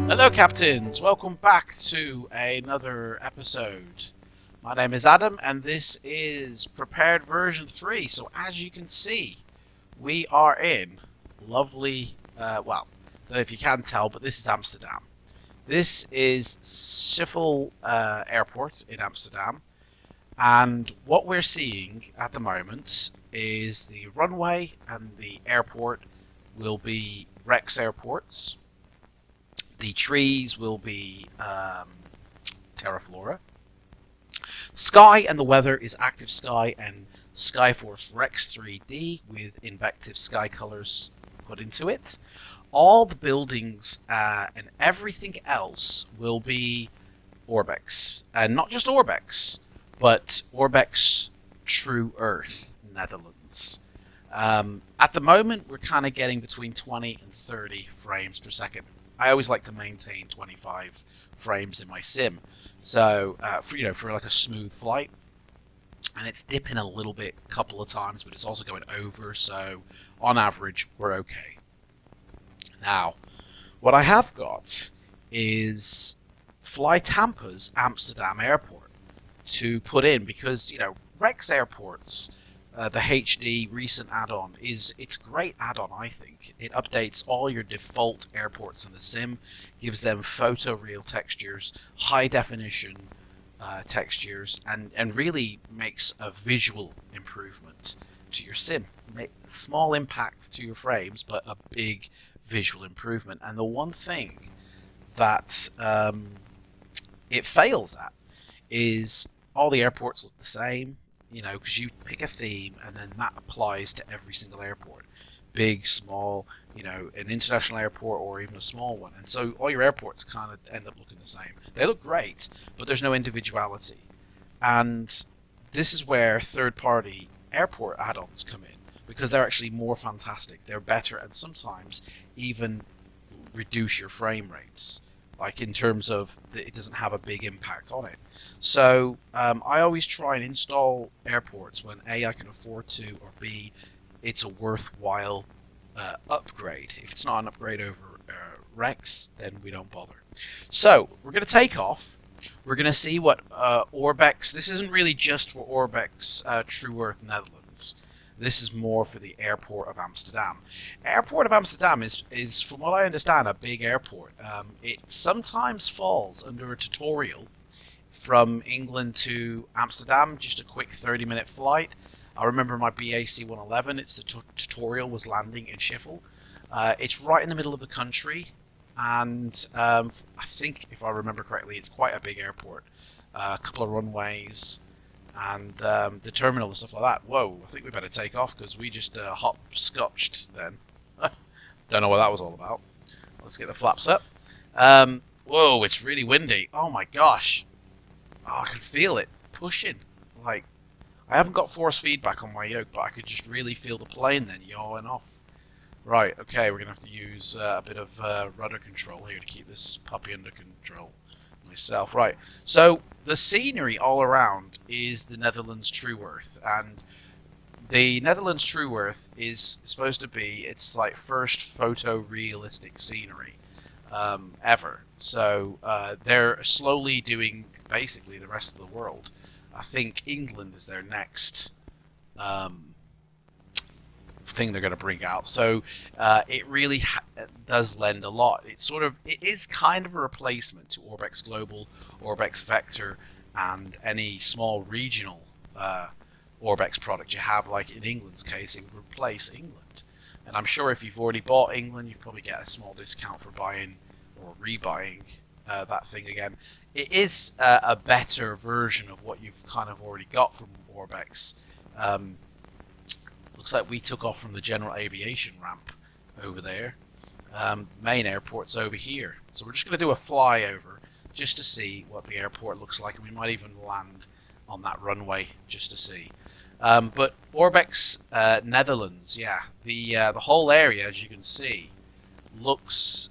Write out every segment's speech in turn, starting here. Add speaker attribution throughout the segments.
Speaker 1: Hello Captains, welcome back to another episode. My name is Adam and this is prepared version 3. So as you can see, we are in lovely, well, I don't know if you can tell, but this is Amsterdam. This is Schiphol Airport in Amsterdam, and what we're seeing at the moment is the runway and the airport will be Rex airports. The trees will be Terraflora. Sky and the weather is Active Sky and Skyforce Rex 3D with Invective Sky colors put into it. All the buildings and everything else will be Orbex. And not just Orbex, but Orbex True Earth Netherlands. At the moment, we're kind of getting between 20 and 30 frames per second. I always like to maintain 25 frames in my sim, so for like a smooth flight. And it's dipping a little bit, a couple of times, but it's also going over. So on average, we're okay. Now, what I have got is FlyTampa's Amsterdam Airport to put in because Rex airports. The HD recent add-on it's a great add-on. I think it updates all your default airports in the sim, gives them photoreal textures, high definition textures, and really makes a visual improvement to your sim. Small impact to your frames, but a big visual improvement. And the one thing that it fails at is all the airports look the same. Because you pick a theme and then that applies to every single airport. Big, small, an international airport or even a small one. And so all your airports kind of end up looking the same. They look great, but there's no individuality. And this is where third-party airport add-ons come in, because they're actually more fantastic. They're better and sometimes even reduce your frame rates. Like in terms of it doesn't have a big impact on it. So I always try and install airports when A, I can afford to, or B, it's a worthwhile upgrade. If it's not an upgrade over Rex, then we don't bother. So we're going to take off. We're going to see what Orbex. This isn't really just for Orbex True Earth Netherlands. This is more for the airport of Amsterdam. Airport of Amsterdam is, from what I understand, a big airport. It sometimes falls under a tutorial from England to Amsterdam, just a quick 30-minute flight. I remember my BAC 111, the tutorial was landing in Schiphol. It's right in the middle of the country, and I think, if I remember correctly, it's quite a big airport. A couple of runways, and the terminal and stuff like that. Whoa, I think we better take off because we just hopscotched then. Don't know what that was all about. Let's get the flaps up. Whoa, it's really windy. Oh my gosh. Oh, I can feel it pushing. Like, I haven't got force feedback on my yoke, but I could just really feel the plane then yawing off. Right, okay, we're going to have to use a bit of rudder control here to keep this puppy under control myself. Right, so the scenery all around is the Netherlands True Earth, and the Netherlands True Earth is supposed to be its like first photorealistic scenery ever. So they're slowly doing basically the rest of the world. I think England is their next thing they're going to bring out. So it really does lend a lot. It is kind of a replacement to Orbex Global, Orbex Vector, and any small regional Orbex product you have. Like in England's case, it would replace England. And I'm sure if you've already bought England, you probably get a small discount for buying or rebuying that thing again. It is a better version of what you've kind of already got from Orbex. Looks like we took off from the general aviation ramp over there. Main airport's over here. So we're just going to do a flyover just to see what the airport looks like, and we might even land on that runway just to see. But Orbex Netherlands, yeah, the whole area, as you can see, looks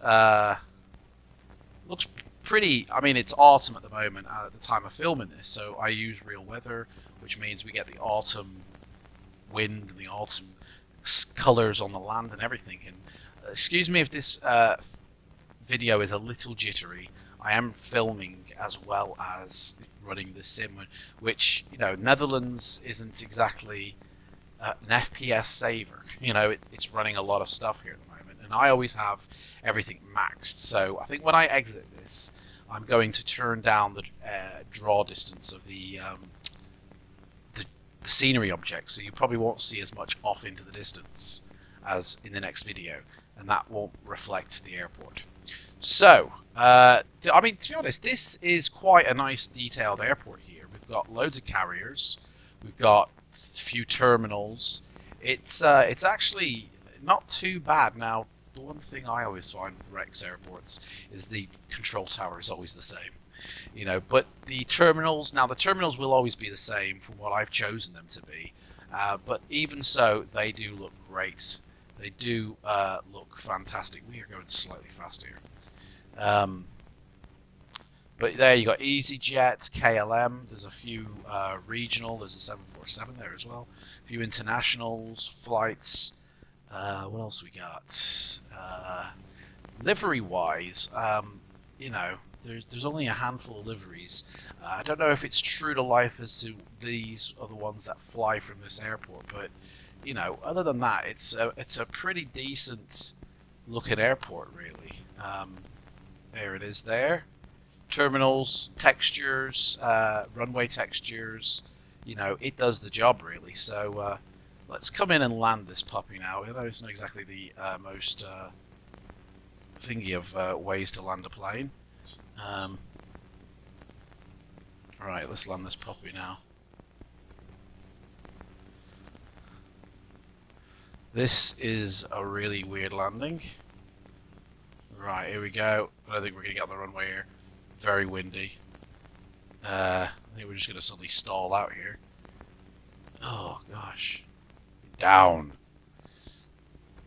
Speaker 1: pretty. I mean, it's autumn at the moment at the time of filming this, so I use real weather, which means we get the autumn wind and the autumn colors on the land and everything. And excuse me if this video is a little jittery. I am filming as well as running the sim, which, you know, Netherlands isn't exactly an FPS saver. You know, it's running a lot of stuff here at the moment, and I always have everything maxed. So I think when I exit this, I'm going to turn down the draw distance of the scenery objects, so you probably won't see as much off into the distance as in the next video, and that won't reflect the airport. So, I mean, to be honest, this is quite a nice detailed airport here. We've got loads of carriers, we've got a few terminals. It's actually not too bad. Now, the one thing I always find with Rex airports is the control tower is always the same. You know, but the terminals, now the terminals will always be the same from what I've chosen them to be, but even so, they do look great. They do look fantastic. We are going slightly fast here. But there you got EasyJet, KLM, there's a few regional, there's a 747 there as well, a few internationals, flights, what else we got? Livery-wise, you know, there's only a handful of liveries. I don't know if it's true to life as to these are the ones that fly from this airport, but you know, other than that, it's a pretty decent looking airport, really. There it is there. Terminals, textures, runway textures, you know, it does the job really. So let's come in and land this puppy now. I know it's not exactly the most thingy of ways to land a plane. Right, let's land this puppy now. This is a really weird landing. Right, here we go. I don't think we're going to get on the runway here. Very windy. I think we're just going to suddenly stall out here. Oh, gosh. Down.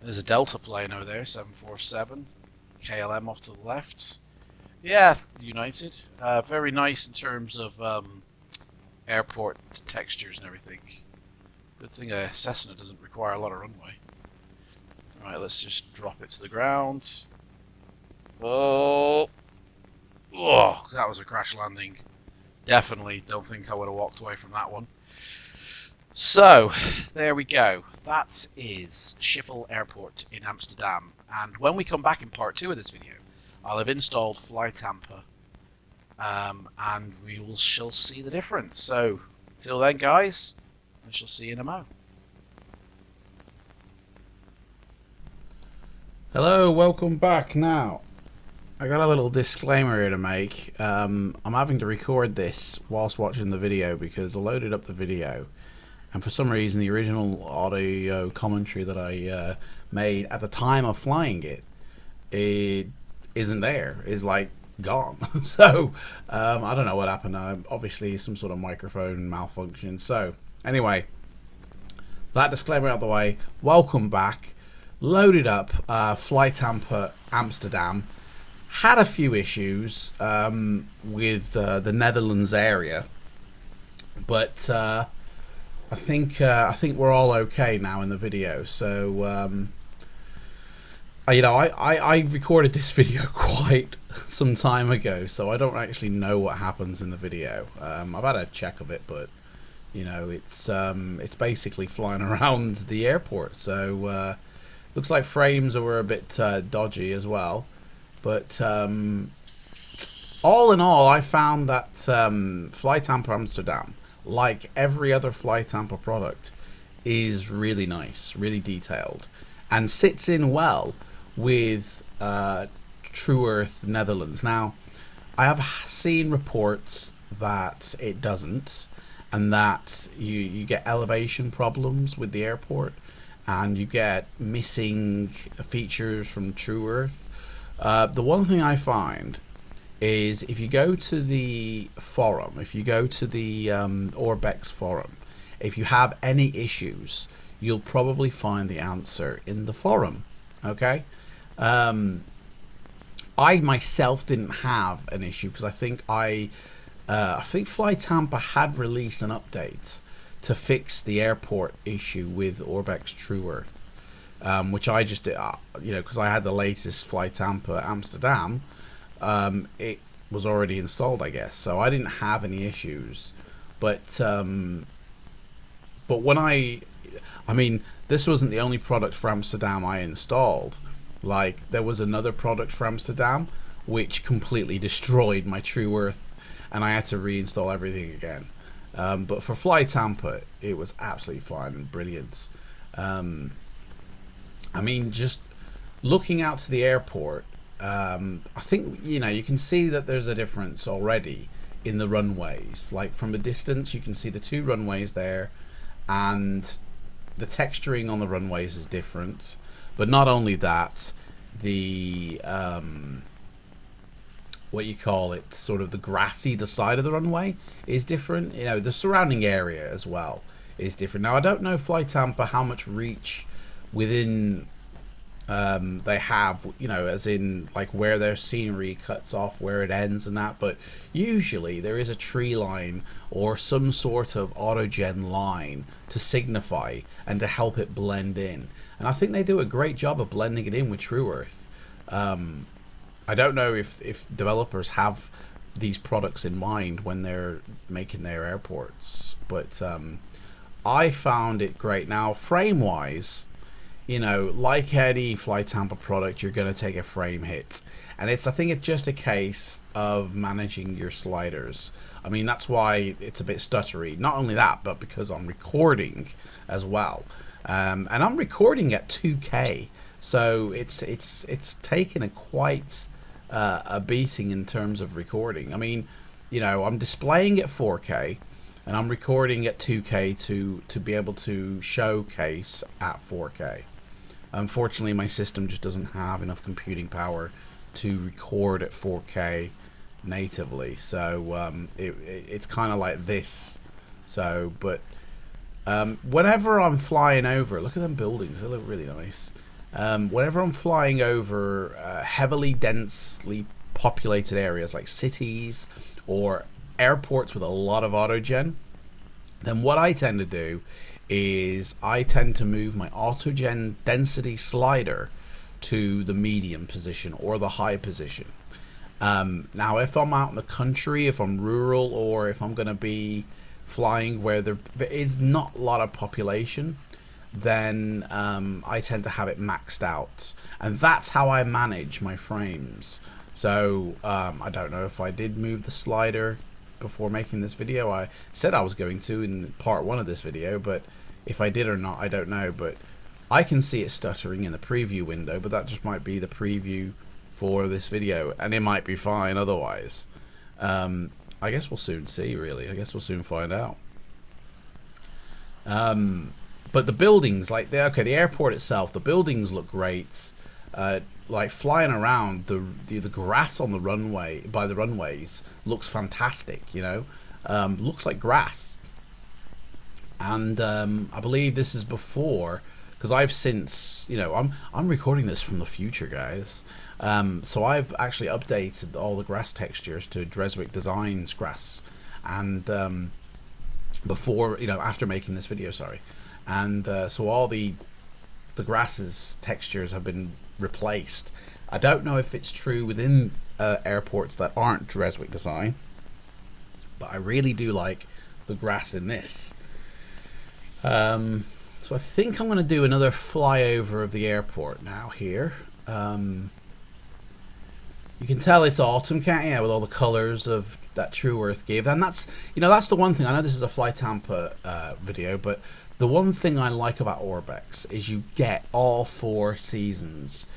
Speaker 1: There's a Delta plane over there, 747. KLM off to the left. Yeah, United. Very nice in terms of airport textures and everything. Good thing a Cessna doesn't require a lot of runway. Alright, let's just drop it to the ground. Oh, that was a crash landing. Definitely don't think I would have walked away from that one. So, there we go. That is Schiphol Airport in Amsterdam. And when we come back in part 2 of this video, I'll have installed FlyTampa, and shall see the difference. So, till then, guys, I shall see you in a mo.
Speaker 2: Hello, welcome back. Now, I got a little disclaimer here to make. I'm having to record this whilst watching the video because I loaded up the video, and for some reason the original audio commentary that I made at the time of flying it isn't there. It's like gone. So I don't know what happened. Obviously some sort of microphone malfunction. So anyway, that disclaimer out of the way. Welcome back. Loaded up FlyTampa Amsterdam. Had a few issues with the Netherlands area, but I think we're all okay now in the video. So you know, I recorded this video quite some time ago, so I don't actually know what happens in the video. I've had a check of it, but you know, it's basically flying around the airport. So looks like frames were a bit dodgy as well. But all in all, I found that FlyTampa Amsterdam, like every other FlyTampa product, is really nice, really detailed, and sits in well with True Earth Netherlands. Now, I have seen reports that it doesn't, and that you get elevation problems with the airport, and you get missing features from True Earth. The one thing I find is if you go to the forum, if you go to the Orbex forum, if you have any issues, you'll probably find the answer in the forum. Okay? I myself didn't have an issue because I think FlyTampa had released an update to fix the airport issue with Orbex True Earth. which I just did, because I had the latest FlyTampa Amsterdam. It was already installed, I guess, so I didn't have any issues. But when I mean, this wasn't the only product for Amsterdam I installed. Like, there was another product for Amsterdam which completely destroyed my True Earth, and I had to reinstall everything again. But for FlyTampa, it was absolutely fine and brilliant. I mean, just looking out to the airport, I think, you can see that there's a difference already in the runways. Like, from a distance, you can see the two runways there, and the texturing on the runways is different. But not only that, the what you call it, sort of the side of the runway is different. The surrounding area as well is different. Now, I don't know FlyTampa how much reach within they have, as in like where their scenery cuts off, where it ends and that, but usually there is a tree line or some sort of autogen line to signify and to help it blend in, and I think they do a great job of blending it in with True Earth. I don't know if developers have these products in mind when they're making their airports, but I found it great. Now, frame wise, like any FlyTampa product, you're going to take a frame hit, and I think it's just a case of managing your sliders. I mean, that's why it's a bit stuttery. Not only that, but because I'm recording as well, and I'm recording at 2K, so it's taken a quite a beating in terms of recording. I mean, I'm displaying at 4K. And I'm recording at 2K to be able to showcase at 4K. Unfortunately, my system just doesn't have enough computing power to record at 4K natively. So it's kind of like this. So, but whenever I'm flying over, look at them buildings. They look really nice. Whenever I'm flying over heavily densely populated areas like cities or airports with a lot of autogen, then what I tend to do is I tend to move my autogen density slider to the medium position or the high position. Now, if I'm out in the country, if I'm rural, or if I'm going to be flying where there is not a lot of population, then I tend to have it maxed out, and that's how I manage my frames. So I don't know if I did move the slider before making this video. I said I was going to in part 1 of this video, but if I did or not, I don't know. But I can see it stuttering in the preview window, but that just might be the preview for this video, and it might be fine otherwise. I guess we'll soon see, really. I guess we'll soon find out. But the buildings, like the airport itself, the buildings look great. Like flying around, the grass on the runway, by the runways, looks fantastic. Looks like grass. And I believe this is before, because I've since, I'm recording this from the future, guys. So I've actually updated all the grass textures to Dreswick Designs grass, and before, after making this video, sorry. And so all the grasses textures have been replaced. I don't know if it's true within airports that aren't Dreswick Design, but I really do like the grass in this. So I think I'm going to do another flyover of the airport now here. You can tell it's autumn, can't you? With all the colors of that True Earth gave. And that's, that's the one thing. I know this is a FlyTampa video, but the one thing I like about Orbex is you get all 4 seasons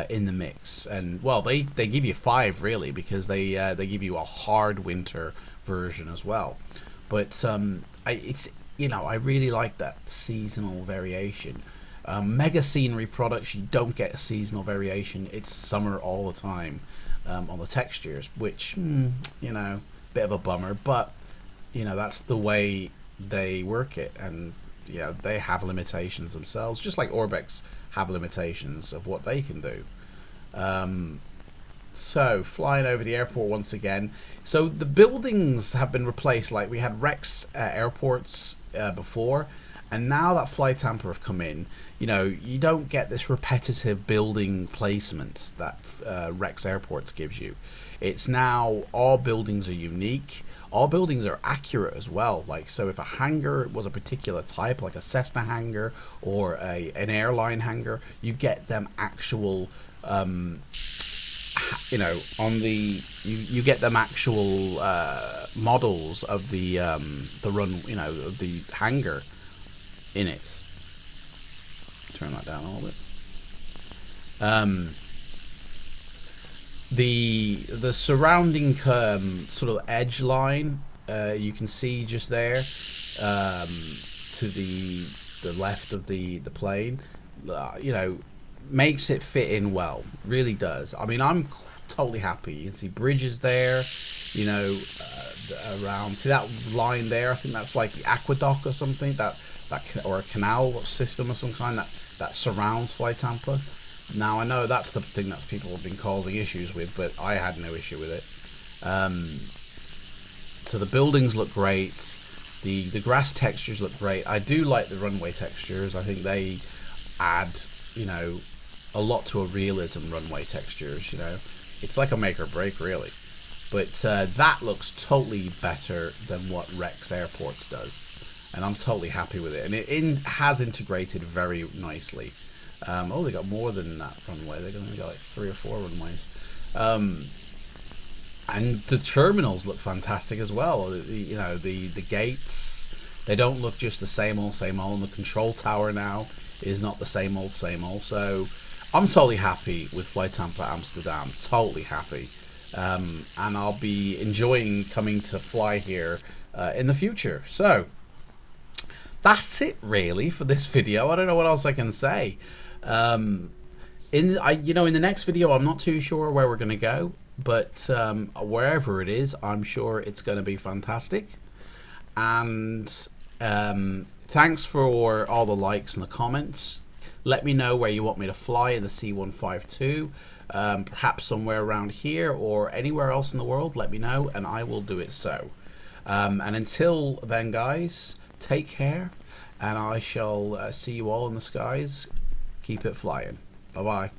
Speaker 2: in the mix. And, well, they give you 5, really, because they give you a hard winter version as well. But I really like that seasonal variation. Mega scenery products, you don't get a seasonal variation. It's summer all the time on the textures, which, bit of a bummer. But, that's the way they work it. And they have limitations themselves, just like Orbex have limitations of what they can do. So, flying over the airport once again. So, the buildings have been replaced. Like, we had Rex airports before, And now that FlyTampa have come in, you know, you don't get this repetitive building placement that Rex Airports gives you. It's now all buildings are unique. All buildings are accurate as well. Like, so if a hangar was a particular type, like a Cessna hangar or an airline hangar, you get them actual, you know, on the you get them actual models of the run, you know, of the hangar in it. Turn that down a little bit. The surrounding sort of edge line you can see just there to the left of the plane, you know, makes it fit in well. Really does. I mean, I'm totally happy. You can see bridges there, you know, around. See that line there? I think that's like the aqueduct or something, or a canal system of some kind that surrounds FlyTampa. Now I know that's the thing that people have been causing issues with, but I had no issue with it. So the buildings look great. The grass textures look great. I do like the runway textures. I think they add, you know, a lot to a realism. Runway textures, you know, it's like a make or break really. But that looks totally better than what Rex Airports does, and I'm totally happy with it. And it has integrated very nicely. Oh, they got more than that runway. They only got like 3 or 4 runways. And the terminals look fantastic as well. You know, the gates, they don't look just the same old, same old. And the control tower now is not the same old, same old. So I'm totally happy with FlyTampa Amsterdam. Totally happy. And I'll be enjoying coming to fly here in the future. So that's it really for this video. I don't know what else I can say. In the next video, I'm not too sure where we're going to go, but wherever it is, I'm sure it's going to be fantastic. And thanks for all the likes and the comments. Let me know where you want me to fly in the C152, perhaps somewhere around here or anywhere else in the world. Let me know and I will do it so. And until then, guys, take care, and I shall see you all in the skies. Keep it flying. Bye-bye.